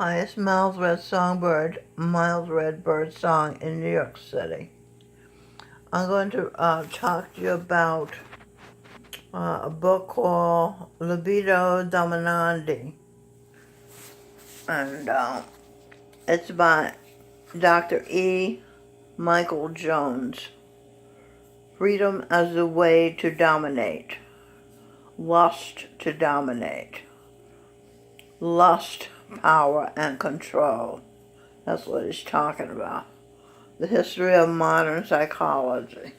highest Miles Redbird song in New York City. I'm going to talk to you about a book called Libido Dominandi, and it's by Dr. E. Michael Jones. Freedom as a way to dominate. Lust to dominate. Lust, power, and control. That's what he's talking about. The history of modern psychology.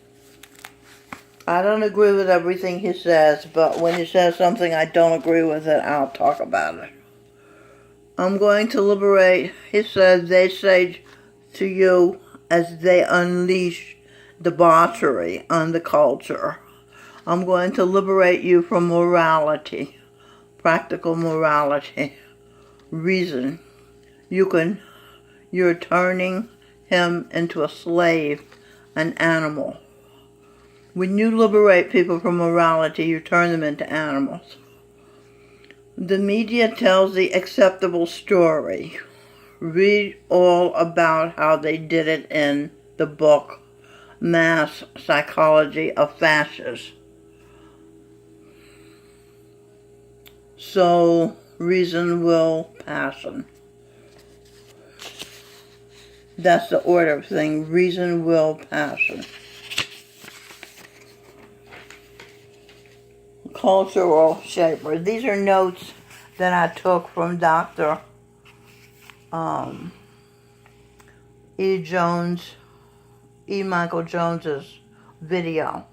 I don't agree with everything he says, but when he says something I don't agree with it, I'll talk about it. I'm going to liberate, he said, they say to you as they unleash debauchery on the culture. I'm going to liberate you from morality, practical morality, reason. You're turning him into a slave, an animal. When you liberate people from morality, you turn them into animals. The media tells the acceptable story. Read all about how they did it in the book, Mass Psychology of Fascists. Soul, reason, will, passion. That's the order of things. Reason, will, passion. Cultural shaper. These are notes that I took from Dr. E. Michael Jones's video.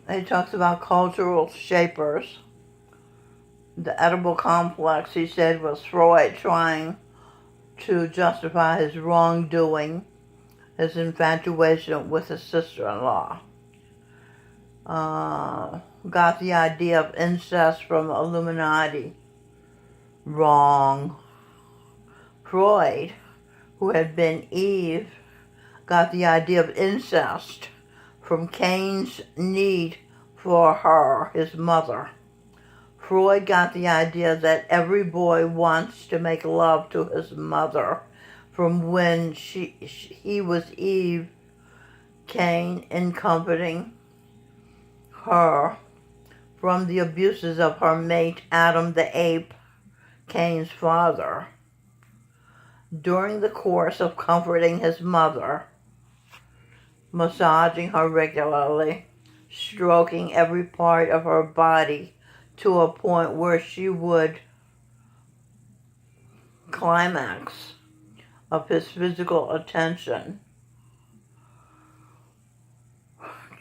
He talks about cultural shapers. The edible complex, he said, was Freud trying to justify his wrongdoing, his infatuation with his sister-in-law. Got the idea of incest from Illuminati. Wrong. Freud, who had been Eve, got the idea of incest from Cain's need for her, his mother. Freud got the idea that every boy wants to make love to his mother from when he was Eve, Cain, in comforting her from the abuses of her mate Adam the ape, Cain's father. During the course of comforting his mother, massaging her regularly, stroking every part of her body to a point where she would climax of his physical attention,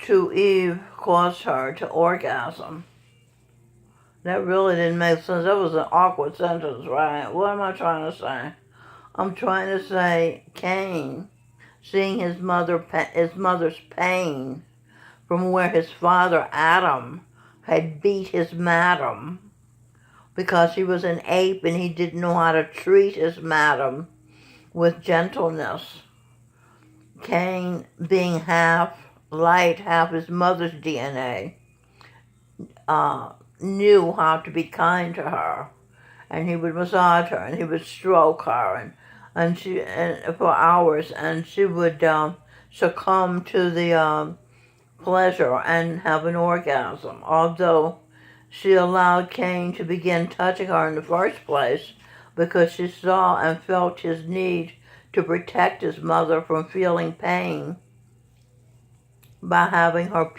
to Eve caused her to orgasm. That really didn't make sense. That was an awkward sentence, right? What am I trying to say? I'm trying to say Cain, seeing his mother's pain from where his father Adam had beat his madam because he was an ape and he didn't know how to treat his madam with gentleness. Cain, being half light, half his mother's DNA, knew how to be kind to her, and he would massage her and he would stroke her and for hours, and she would succumb to the pleasure and have an orgasm, although she allowed Cain to begin touching her in the first place because she saw and felt his need to protect his mother from feeling pain by having her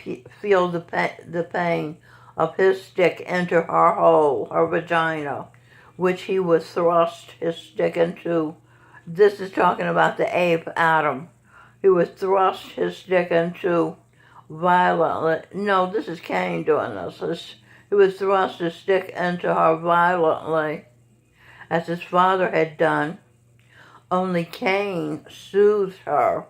feel the pain of his stick into her hole, her vagina, which he would thrust his stick into. This is talking about the ape Adam. He would thrust his stick into violently. No, this is Cain doing this. He would thrust his stick into her violently, as his father had done. Only Cain soothed her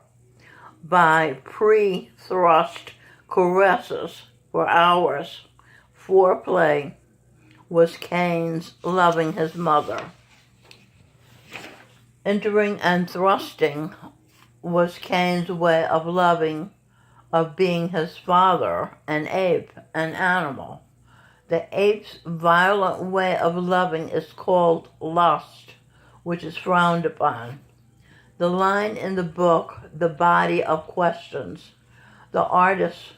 by pre-thrust caresses for hours. Foreplay was Cain's loving his mother. Entering and thrusting was Cain's way of loving, of being his father, an ape, an animal. The ape's violent way of loving is called lust, which is frowned upon. The line in the book, The Body of Questions, the artist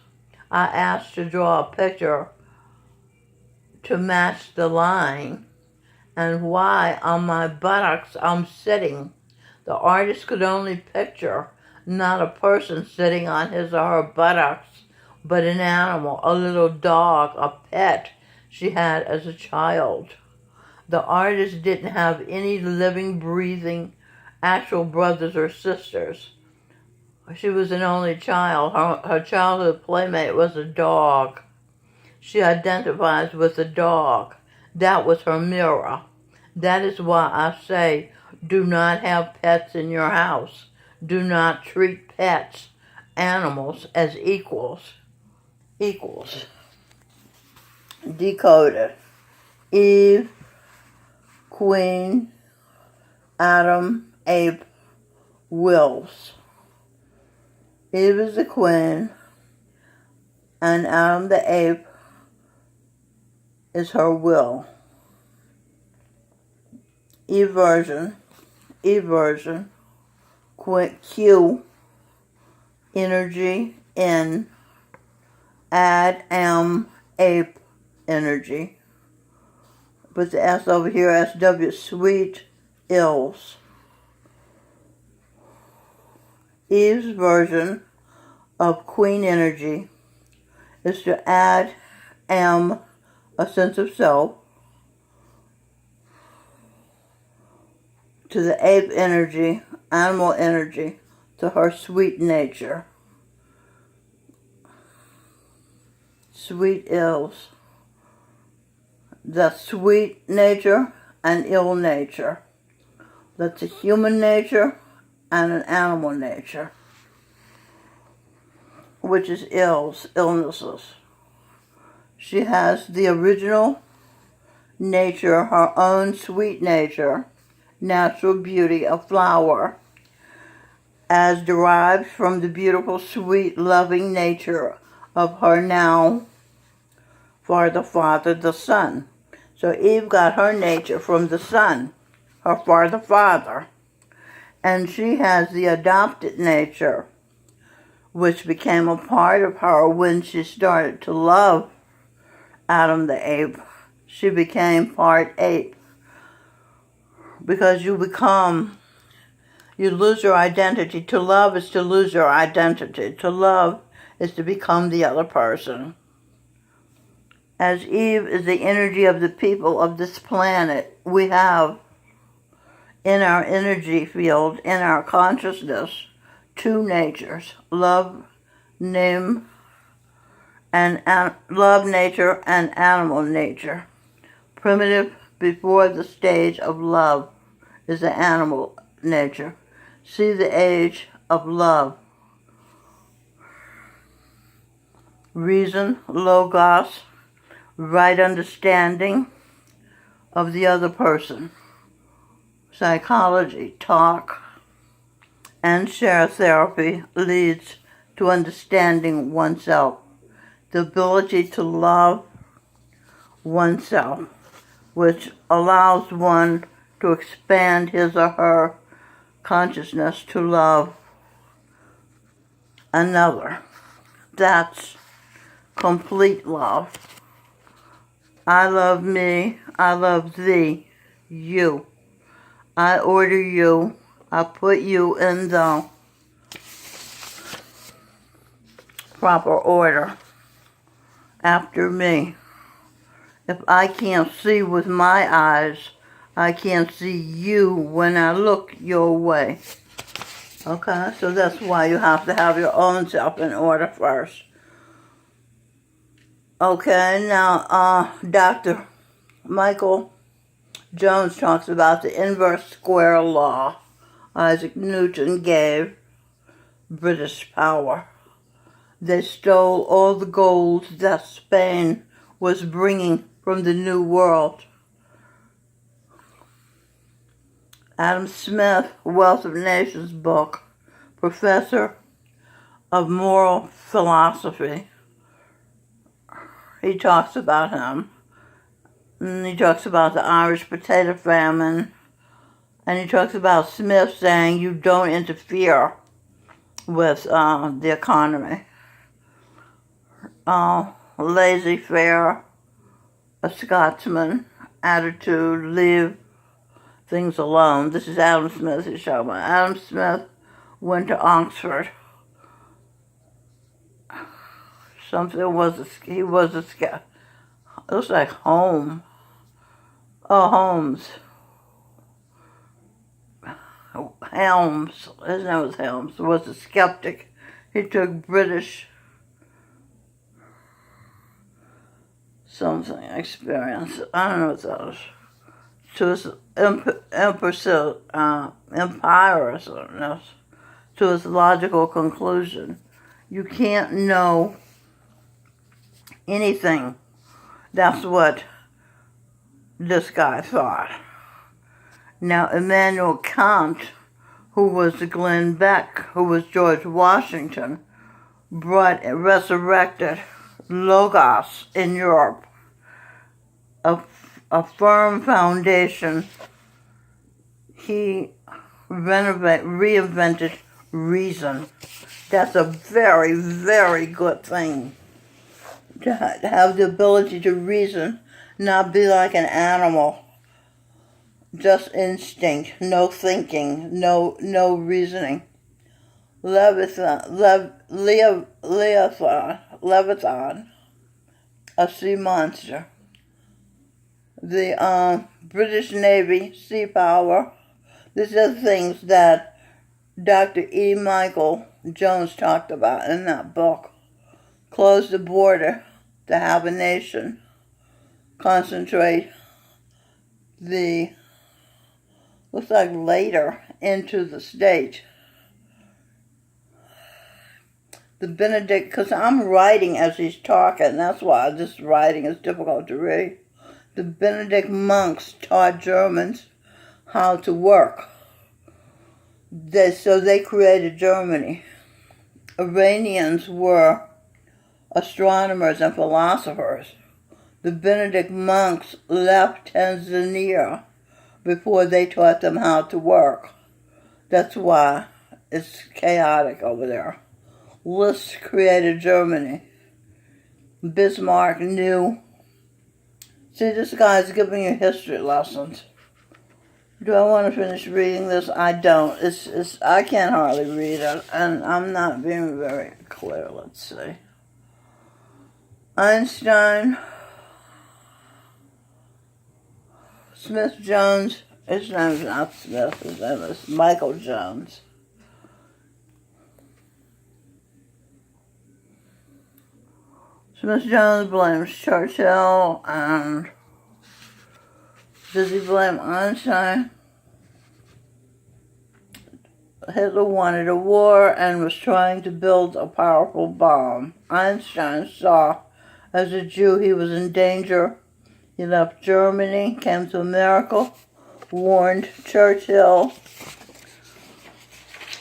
I asked to draw a picture to match the line and why on my buttocks I'm sitting. The artist could only picture not a person sitting on his or her buttocks, but an animal, a little dog, a pet she had as a child. The artist didn't have any living, breathing, actual brothers or sisters. She was an only child. Her childhood playmate was a dog. She identifies with the dog. That was her mirror. That is why I say, do not have pets in your house. Do not treat pets, animals, as equals. Equals. Decoded. Eve, Queen, Adam, Ape, wills. Eve is the queen, and Adam the ape is her will. Eversion, Q, energy, N, add, am, ape, energy. Put the S over here, SW, sweet, ills. Eve's version of queen energy is to add, am, a sense of self, to the ape energy, animal energy, to her sweet nature. Sweet ills. The sweet nature and ill nature. That's a human nature and an animal nature, which is illnesses. She has the original nature, her own sweet nature, natural beauty, a flower, as derived from the beautiful, sweet, loving nature of her now for the Father, the Son. So Eve got her nature from the Son, her for the Father. And she has the adopted nature, which became a part of her when she started to love Adam the ape. She became part ape. Because you lose your identity. To love is to lose your identity. To love is to become the other person. As Eve is the energy of the people of this planet, we have in our energy field, in our consciousness, two natures, love nature and animal nature. Primitive before the stage of love is the animal nature. See the age of love. Reason, logos, right understanding of the other person. Psychology, talk, and share therapy leads to understanding oneself. The ability to love oneself, which allows one to expand his or her consciousness to love another. That's complete love. I love me, I love thee, you. I order you, I put you in the proper order after me. If I can't see with my eyes, I can't see you when I look your way. Okay, so that's why you have to have your own self in order first. Okay, now Dr. Michael Jones talks about the inverse square law Isaac Newton gave British power. They stole all the gold that Spain was bringing from the New World. Adam Smith, Wealth of Nations book, professor of moral philosophy. He talks about him. And he talks about the Irish potato famine. And he talks about Smith saying you don't interfere with the economy. Laissez-faire, a Scotsman attitude, leave things alone. This is Adam Smith he's talking about. Adam Smith went to Oxford. He was a it looks like Holmes. Oh, Holmes. Helms, his name was Helms, was a skeptic. He took British something experience, I don't know what that was, to his empire or something else, to his logical conclusion. You can't know anything. That's what this guy thought. Now, Immanuel Kant, who was Glenn Beck, who was George Washington, resurrected Logos in Europe, a firm foundation. He reinvented reason. That's a very, very good thing, to have the ability to reason, not be like an animal. Just instinct, no thinking, no reasoning. Leviathan, a sea monster. The British Navy, sea power. These are things that Dr. E. Michael Jones talked about in that book. Close the border to have a nation. Concentrate looks like later into the state. The Benedict, because I'm writing as he's talking, that's why this writing is difficult to read. The Benedict monks taught Germans how to work. So they created Germany. Iranians were astronomers and philosophers. The Benedict monks left Tanzania before they taught them how to work. That's why it's chaotic over there. Liszt created Germany. Bismarck knew. See, this guy's giving you history lessons. Do I want to finish reading this? I don't. I can't hardly read it, and I'm not being very clear. Let's see. Einstein, Smith Jones. His name is not Smith. His name is Michael Jones. Smith Jones blames Churchill, and does he blame Einstein? Hitler wanted a war and was trying to build a powerful bomb. Einstein saw as a Jew he was in danger. He left Germany, came to America, warned Churchill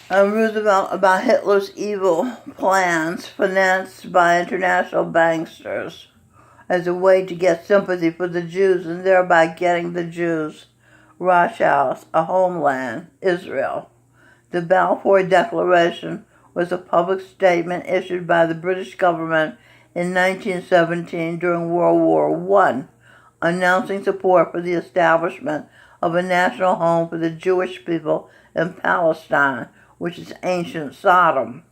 and Roosevelt about Hitler's evil plans financed by international banksters as a way to get sympathy for the Jews and thereby getting the Jews Rothschilds a homeland, Israel. The Balfour Declaration was a public statement issued by the British government in 1917 during World War I, announcing support for the establishment of a national home for the Jewish people in Palestine, which is ancient Sodom,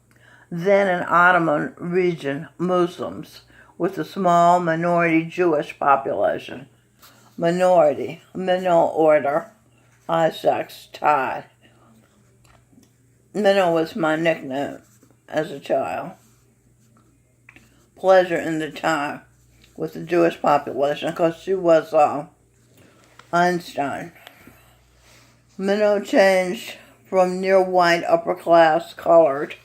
then an Ottoman region, Muslims, with a small minority Jewish population. Minority, Middle order, Isaacs, Todd. Minnow was my nickname as a child. Pleasure in the time with the Jewish population because she was Einstein. Minnow changed from near white upper class colored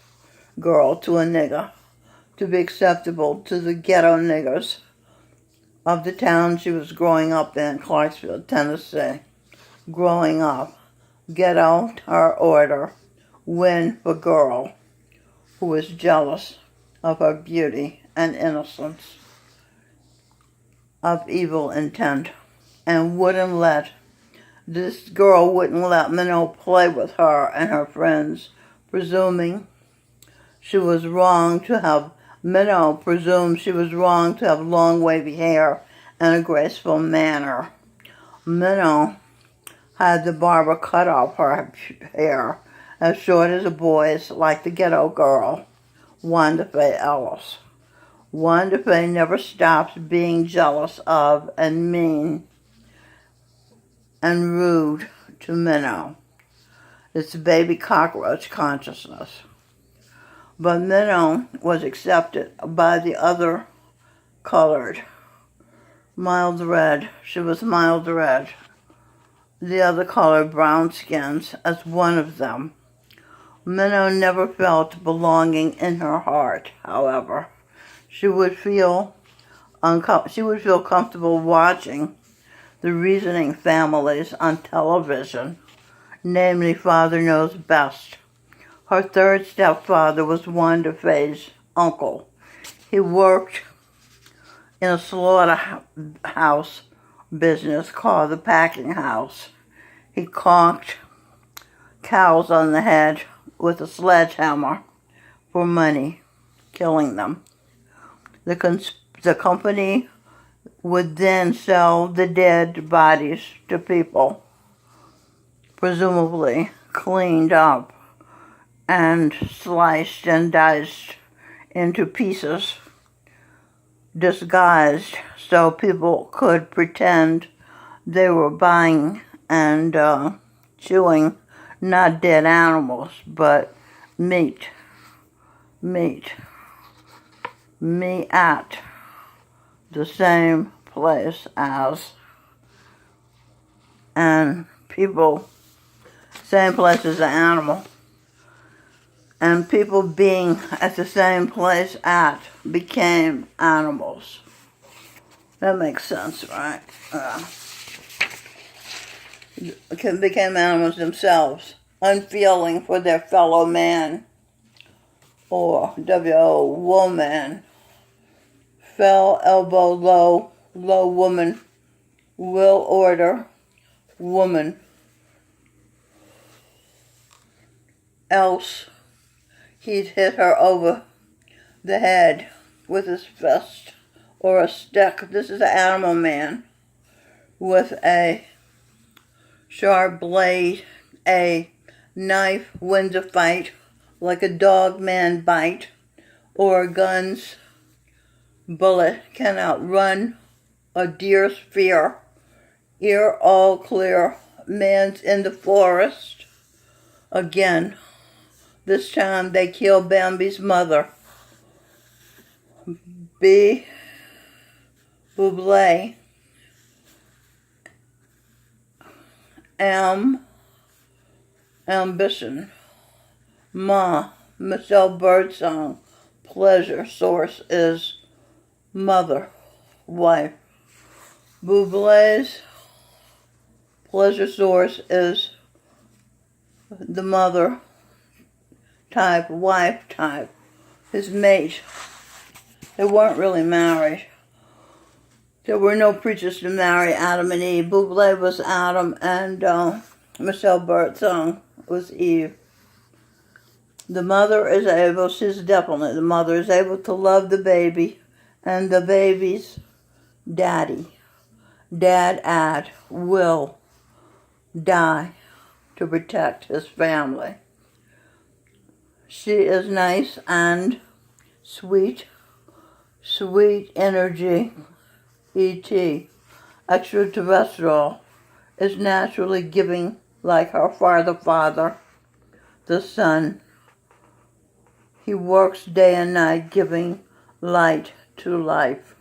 girl to a nigger to be acceptable to the ghetto niggers of the town she was growing up in, Clarksville, Tennessee. Growing up, ghetto, her order, win for girl who was jealous of her beauty and innocence of evil intent. and this girl wouldn't let Minnow play with her and her friends, presuming she was wrong to have, Minnow presumed she was wrong to have long wavy hair and a graceful manner. Minnow had the barber cut off her hair as short as a boy's, like the ghetto girl, Wanda Fay Ellis. Wanda Fay never stops being jealous of and mean and rude to Minnow. It's baby cockroach consciousness. But Minnow was accepted by the other colored. Mild red. She was mild red. The other colored brown skins as one of them. Minnow never felt belonging in her heart, however. She would feel comfortable watching the reasoning families on television, namely Father Knows Best. Her third stepfather was Wanda Fay's uncle. He worked in a slaughterhouse business called the Packing House. He conked cows on the head with a sledgehammer for money, killing them. The company would then sell the dead bodies to people, presumably cleaned up and sliced and diced into pieces, disguised so people could pretend they were buying and chewing not dead animals, but meat at the same place as, and people, same place as the animal, and people being at the same place at became animals. That makes sense, right? Became animals themselves, unfeeling for their fellow man, or W-O, woman. Fell, elbow, low woman, will order, woman. Else, he'd hit her over the head with his fist or a stick. This is an animal man with a sharp blade. A knife wins a fight like a dog man bite, or a gun's bullet can outrun a deer's fear. Ear all clear, man's in the forest. Again, this time they kill Bambi's mother. B. Buble. Ambition. Ma. Michelle Birdsong. Pleasure source is mother, wife. Bublé's pleasure source is the mother type, wife type, his mate. They weren't really married. There were no preachers to marry Adam and Eve. Bublé was Adam and Michelle Birdsong was Eve. The mother is able to love the baby and the baby's daddy. Dad will die to protect his family. She is nice and sweet energy, E.T. Extraterrestrial is naturally giving like her father, the sun. He works day and night giving light to life.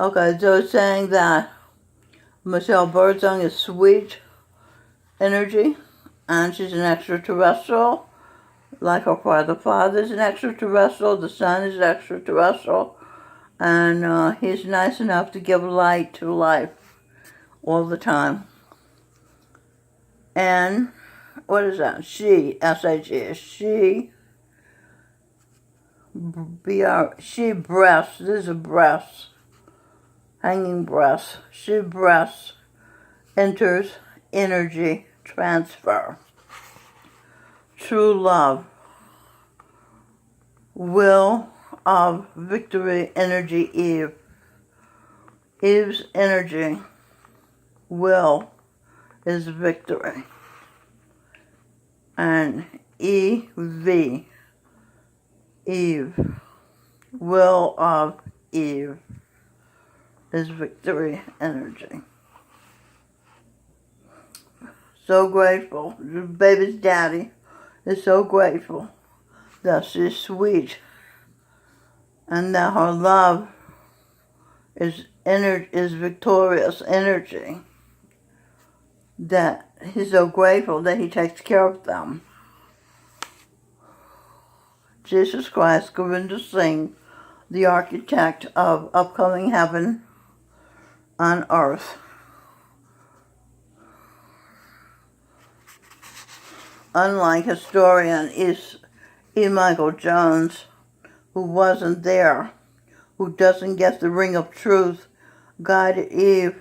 Okay, so it's saying that Michelle Birdsong is sweet energy and she's an extraterrestrial. Like her father is an extraterrestrial, the sun is extraterrestrial, and he's nice enough to give light to life all the time. And what is that? She, S-H-E, she breasts, this is a breast, hanging breasts. She breasts enters energy transfer. True love, will of victory, energy, Eve. Eve's energy, will, is victory. And EV, Eve, will of Eve, is victory energy. So grateful. The baby's daddy is so grateful that she's sweet and that her love is victorious energy, that he's so grateful that he takes care of them. Jesus Christ, Govinda Singh, the architect of upcoming heaven on earth. Unlike historian E. Michael Jones, who wasn't there, who doesn't get the ring of truth, guided Eve,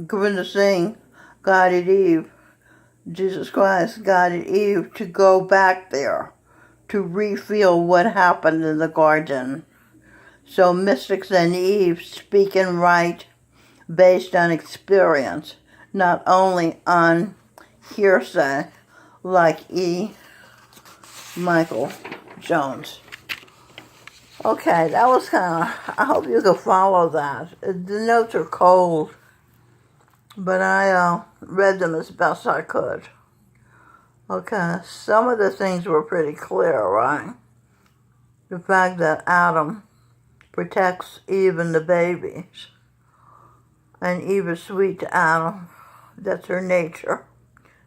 Govinda Singh guided Eve, Jesus Christ guided Eve to go back there, to refeel what happened in the garden. So mystics and Eve speak and write based on experience, not only on hearsay like E. Michael Jones. Okay, that was kind of, I hope you could follow that. The notes are cold, but I read them as best I could. Okay, some of the things were pretty clear, right? The fact that Adam protects Eve and the babies, and Eve is sweet to Adam. That's her nature.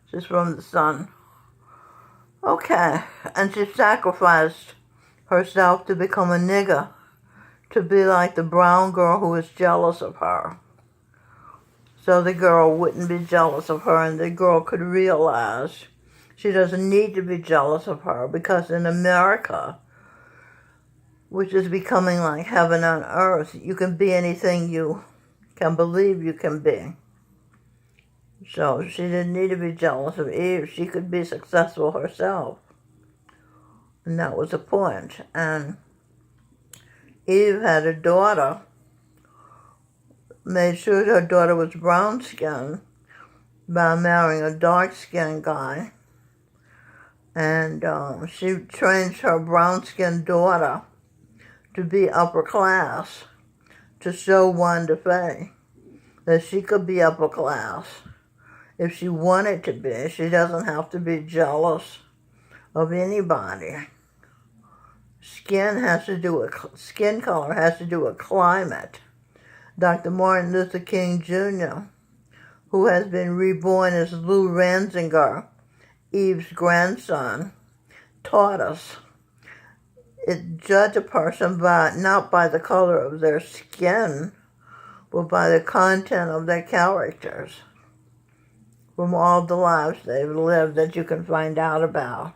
She's from the sun. Okay, and she sacrificed herself to become a nigger, to be like the brown girl who was jealous of her. So the girl wouldn't be jealous of her, and the girl could realize she doesn't need to be jealous of her, because in America, which is becoming like heaven on earth, you can be anything you can believe you can be. So she didn't need to be jealous of Eve. She could be successful herself. And that was the point. And Eve had a daughter, made sure her daughter was brown-skinned by marrying a dark-skinned guy. And she trained her brown-skinned daughter to be upper class, to show Wanda Fay that she could be upper class if she wanted to be. She doesn't have to be jealous of anybody. Skin color has to do with climate. Dr. Martin Luther King Jr., who has been reborn as Lou Ranzinger, Eve's grandson, taught us judge a person not by the color of their skin, but by the content of their characters from all the lives they've lived that you can find out about.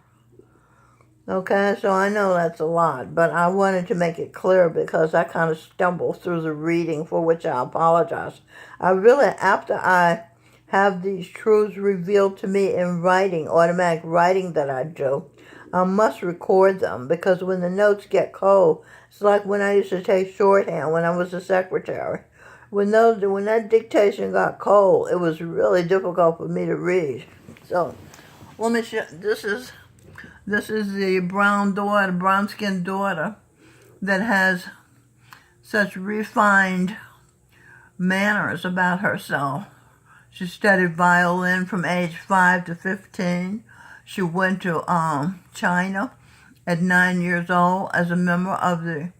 Okay, so I know that's a lot, but I wanted to make it clear because I kind of stumbled through the reading, for which I apologize. I really, after I have these truths revealed to me in writing, automatic writing that I do, I must record them, because when the notes get cold, it's like when I used to take shorthand when I was a secretary. When that dictation got cold, it was really difficult for me to read. So, let me show. This is the brown-skinned daughter that has such refined manners about herself. She studied violin from age 5 to 15. She went to China at 9 years old as a member of the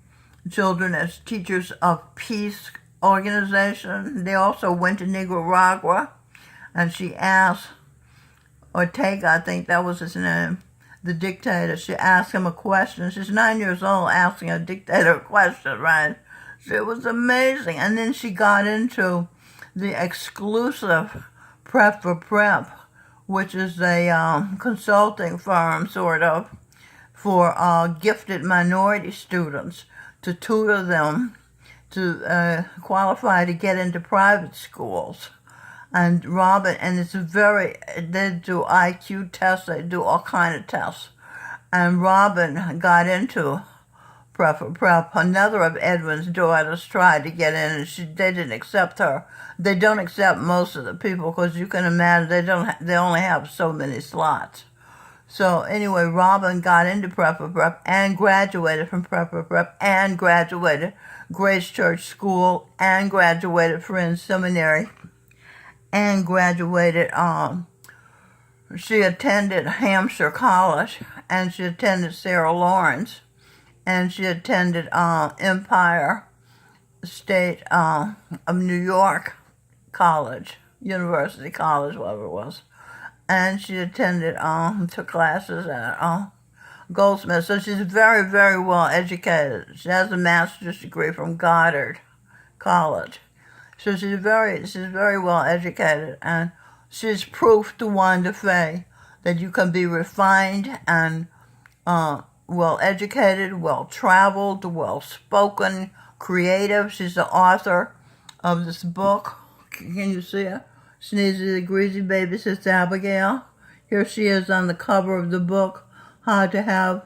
Children as Teachers of Peace organization. They also went to Nicaragua, and she asked Ortega, I think that was his name, the dictator, she asked him a question. She's 9 years old asking a dictator a question, right? So it was amazing. And then she got into the exclusive Prep for Prep, which is a consulting firm, sort of, for gifted minority students to tutor them to qualify to get into private schools. And Robin, and they do IQ tests, they do all kind of tests. And Robin got into prep. Another of Edwin's daughters tried to get in, and they didn't accept her. They don't accept most of the people because you can imagine they only have so many slots. So anyway, Robin got into prep and graduated from prep and graduated Grace Church School and graduated Friends Seminary and graduated. She attended Hampshire College and she attended Sarah Lawrence and she attended Empire State of New York College, University College, whatever it was. And she attended, took classes at Goldsmith. So she's very, very well educated. She has a master's degree from Goddard College. So she's very well educated. And she's proof to Wanda Fay that you can be refined and well educated, well traveled, well spoken, creative. She's the author of this book. Can you see her? Sneezy the Greasy Baby, Sister Abigail. Here she is on the cover of the book, How to Have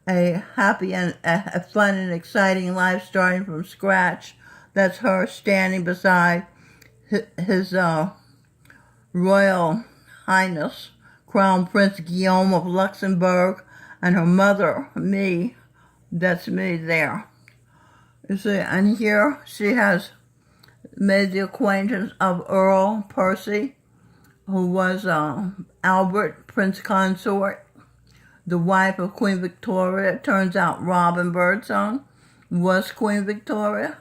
a Happy and a Fun and Exciting Life Starting from Scratch. That's her standing beside his Royal Highness, Crown Prince Guillaume of Luxembourg, and her mother, me. That's me there. You see, and here she has made the acquaintance of Earl Percy, who was Albert, Prince Consort, the wife of Queen Victoria. It turns out Robin Birdsong was Queen Victoria.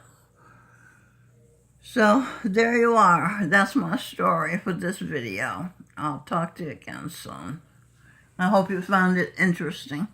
So there you are. That's my story for this video. I'll talk to you again soon. I hope you found it interesting.